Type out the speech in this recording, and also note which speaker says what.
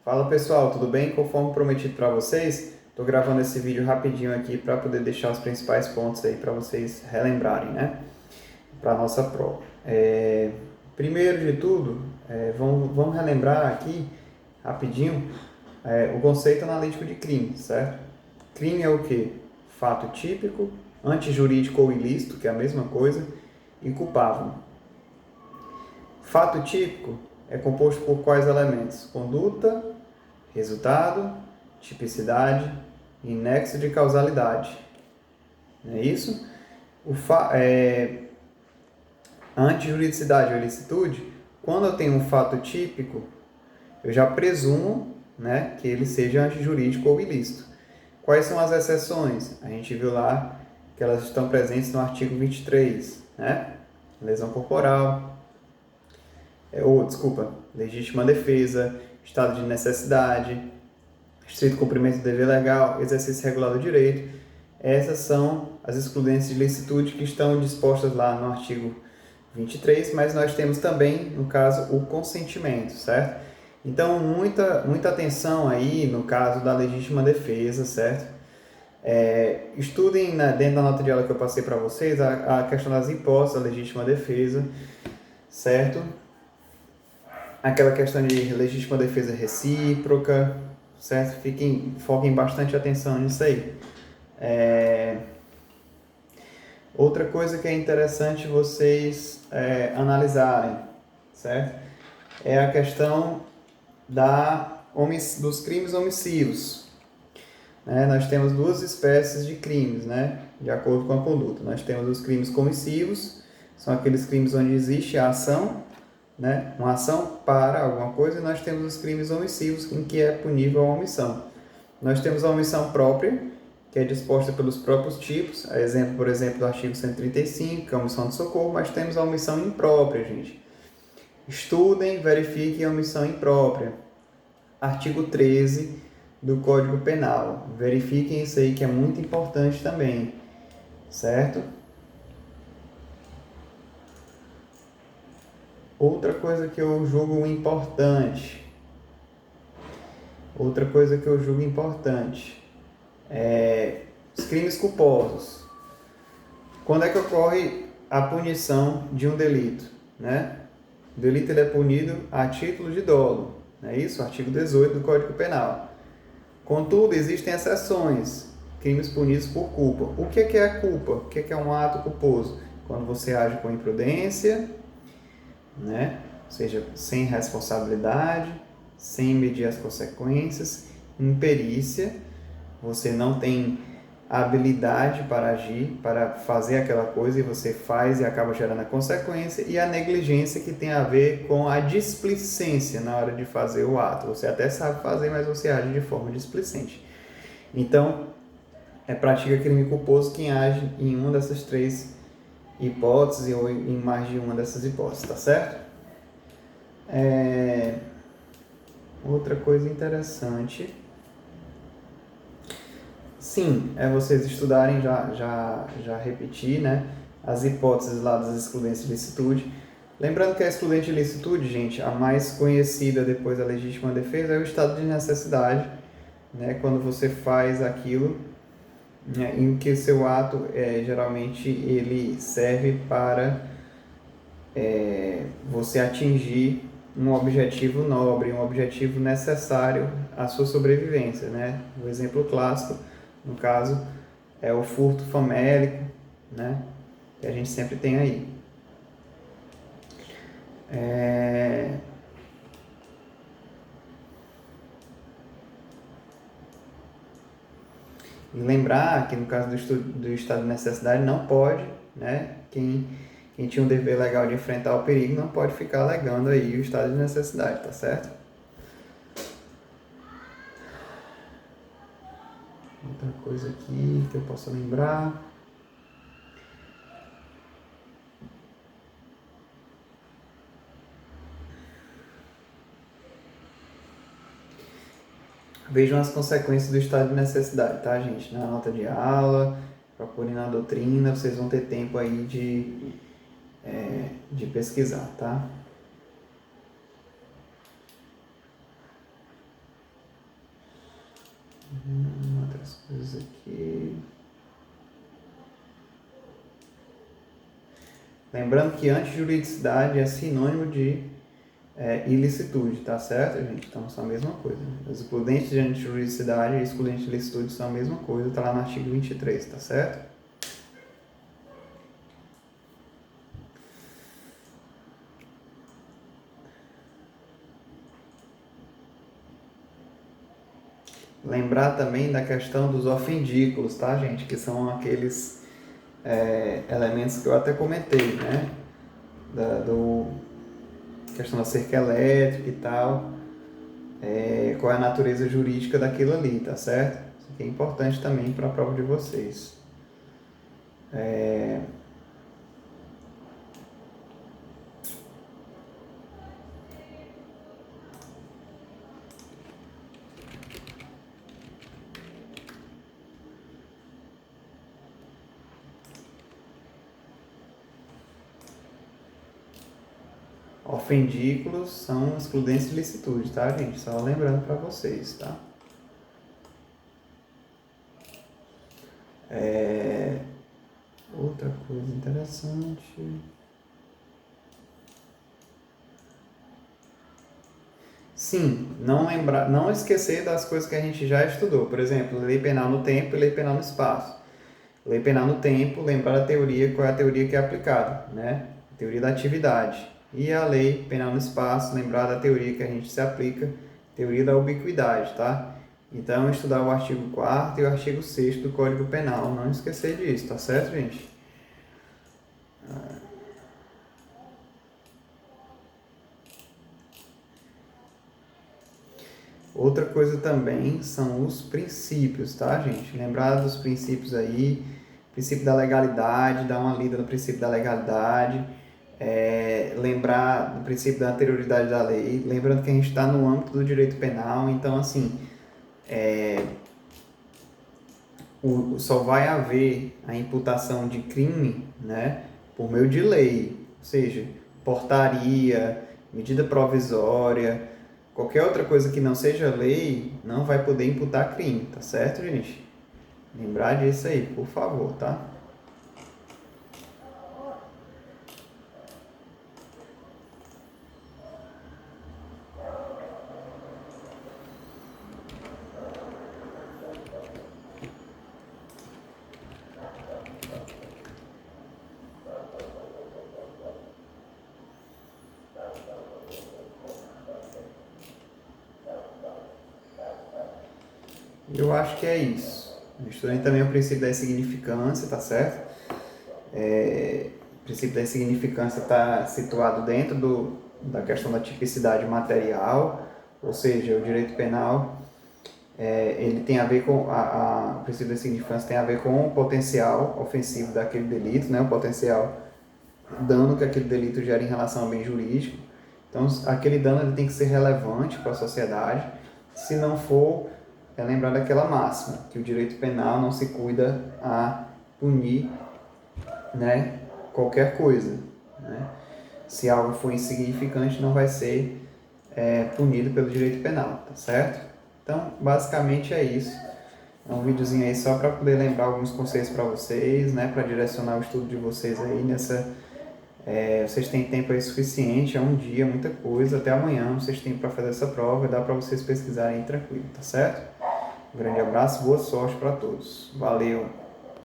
Speaker 1: Fala pessoal, tudo bem? Conforme prometido para vocês, estou gravando esse vídeo rapidinho aqui para poder deixar os principais pontos aí para vocês relembrarem, né? Para a nossa prova. Primeiro de tudo, vamos relembrar aqui rapidinho o conceito analítico de crime, certo? Crime é o quê? Fato típico, antijurídico ou ilícito, que é a mesma coisa, e culpável. Fato típico é composto por quais elementos? Conduta, resultado, tipicidade e nexo de causalidade. Não é isso? A antijuridicidade ou ilicitude, quando eu tenho um fato típico, eu já presumo, né, que ele seja antijurídico ou ilícito. Quais são as exceções? A gente viu lá que elas estão presentes no artigo 23, né? Lesão corporal, legítima defesa, estado de necessidade, estrito cumprimento do dever legal, exercício regular do direito. Essas são as excludentes de licitude que estão dispostas lá no artigo 23, mas nós temos também, no caso, o consentimento, certo? Então, muita atenção aí no caso da legítima defesa, certo? Estudem dentro da nota de aula que eu passei para vocês a questão das hipóteses da legítima defesa, certo? Aquela questão de legítima defesa recíproca, certo? Foquem bastante atenção nisso aí. Outra coisa que é interessante vocês analisarem, certo? É a questão dos crimes omissivos. Nós temos duas espécies de crimes, né? De acordo com a conduta. Nós temos os crimes comissivos, são aqueles crimes onde existe a ação, né? Uma ação para alguma coisa, e nós temos os crimes omissivos, em que é punível a omissão. Nós temos a omissão própria, que é disposta pelos próprios tipos, por exemplo, do artigo 135, que é a omissão de socorro, mas temos a omissão imprópria, gente. Estudem, verifiquem a omissão imprópria. Artigo 13 do Código Penal. Verifiquem isso aí, que é muito importante também, certo? Outra coisa que eu julgo importante é os crimes culposos. Quando é que ocorre a punição de um delito, né? O delito ele é punido a título de dolo, não é isso? Artigo 18 do Código Penal. Contudo, existem exceções, crimes punidos por culpa. O que é a culpa? O que é um ato culposo? Quando você age com imprudência, né? Ou seja, sem responsabilidade, sem medir as consequências, imperícia, você não tem habilidade para agir, para fazer aquela coisa, e você faz e acaba gerando a consequência, e a negligência, que tem a ver com a displicência na hora de fazer o ato. Você até sabe fazer, mas você age de forma displicente. Então, pratica crime culposo quem age em uma dessas três hipóteses ou em mais de uma dessas hipóteses, tá certo? Outra coisa interessante, sim, é vocês estudarem, já repetir, né, as hipóteses lá das excludentes de licitude. Lembrando que a excludente de licitude, gente, a mais conhecida depois da legítima defesa, é o estado de necessidade, né, quando você faz aquilo, né, em que seu ato, geralmente, ele serve para você atingir um objetivo nobre, um objetivo necessário à sua sobrevivência, né? O exemplo clássico, no caso, é o furto famélico, né? Que a gente sempre tem aí. E lembrar que no caso do estado de necessidade não pode, né? Quem tinha um dever legal de enfrentar o perigo não pode ficar alegando aí o estado de necessidade, tá certo? Outra coisa aqui que eu posso lembrar. Vejam as consequências do estado de necessidade, tá, gente? Na nota de aula, procurem na doutrina, vocês vão ter tempo aí de pesquisar, tá? Outras coisas aqui. Lembrando que antijuridicidade é sinônimo de ilicitude, tá certo, gente? Então são a mesma coisa. Os excludentes de antijuridicidade e excludentes de ilicitude são a mesma coisa, tá lá no artigo 23, tá certo? Lembrar também da questão dos ofendículos, tá, gente? Que são aqueles elementos que eu até comentei, né? Do questão da cerca elétrica e tal. Qual é a natureza jurídica daquilo ali, tá certo? Isso aqui é importante também para a prova de vocês. Ofendículos são excludentes de licitude, tá, gente? Só lembrando para vocês, tá? Outra coisa interessante. Sim, não esquecer das coisas que a gente já estudou. Por exemplo, lei penal no tempo e lei penal no espaço. Lei penal no tempo, lembrar a teoria, qual é a teoria que é aplicada, né? A teoria da atividade. E a lei penal no espaço, lembrar da teoria que a gente se aplica, teoria da ubiquidade, tá? Então, estudar o artigo 4º e o artigo 6º do Código Penal, não esquecer disso, tá certo, gente? Outra coisa também são os princípios, tá, gente? Lembrar dos princípios aí, princípio da legalidade, dar uma lida no princípio da legalidade, lembrar do princípio da anterioridade da lei, lembrando que a gente está no âmbito do direito penal, então, assim, só vai haver a imputação de crime, né, por meio de lei, ou seja, portaria, medida provisória, qualquer outra coisa que não seja lei não vai poder imputar crime, tá certo, gente? Lembrar disso aí, por favor, tá? Eu acho que é isso. Eu estudei também o princípio da insignificância, tá certo? O princípio da insignificância está situado dentro da questão da tipicidade material, ou seja, o direito penal ele tem a ver com o princípio da insignificância tem a ver com o potencial ofensivo daquele delito, né? O potencial dano que aquele delito gera em relação ao bem jurídico. Então, aquele dano ele tem que ser relevante para a sociedade. Se não for, lembrar daquela máxima, que o direito penal não se cuida a punir, né, qualquer coisa, né? Se algo for insignificante, não vai ser punido pelo direito penal, tá certo? Então, basicamente é isso. É um videozinho aí só para poder lembrar alguns conceitos para vocês, né, para direcionar o estudo de vocês aí nessa. Vocês têm tempo aí suficiente, é um dia, muita coisa, até amanhã vocês têm para fazer essa prova e dá para vocês pesquisarem aí tranquilo, tá certo? Um grande abraço, boa sorte para todos. Valeu!